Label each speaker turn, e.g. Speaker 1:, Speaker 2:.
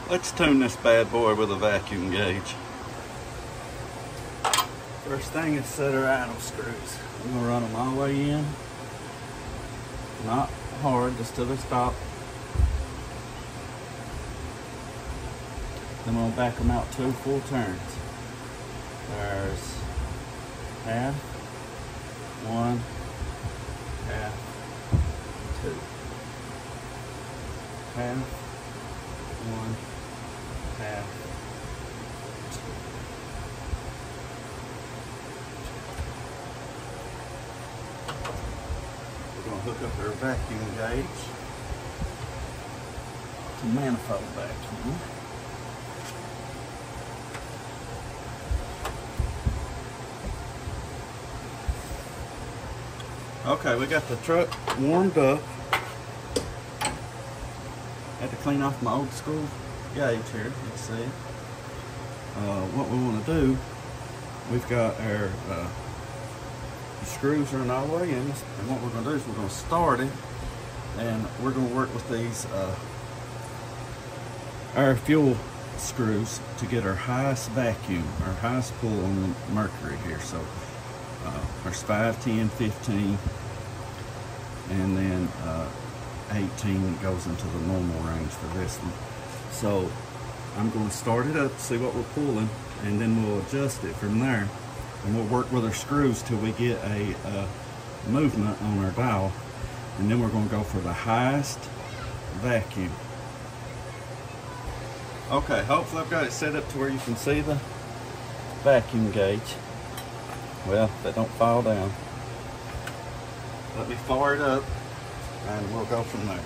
Speaker 1: Let's tune this bad boy with a vacuum gauge. First thing is set our idle screws. I'm gonna run them all the way in. Not hard, just till they stop. Then I'm gonna back them out 2 full turns. There's half, 1, half, 2. Half, 1, half, 2. We're going to hook up our vacuum gauge to manifold vacuum. Okay, we got the truck warmed up. Had to clean off my old school gauge here, you see. What we want to do, we've got our screws are all the way in, and what we're going to do is we're going to start it, and we're going to work with these our fuel screws to get our highest vacuum, our highest pull on the mercury here. So there's 5, 10, 15, and then 18 goes into the normal range for this one. So I'm going to start it up, see what we're pulling, and then we'll adjust it from there. And we'll work with our screws till we get a movement on our dial. And then we're going to go for the highest vacuum. Okay, hopefully I've got it set up to where you can see the vacuum gauge. Well, they don't fall down. Let me fire it up and we'll go from there.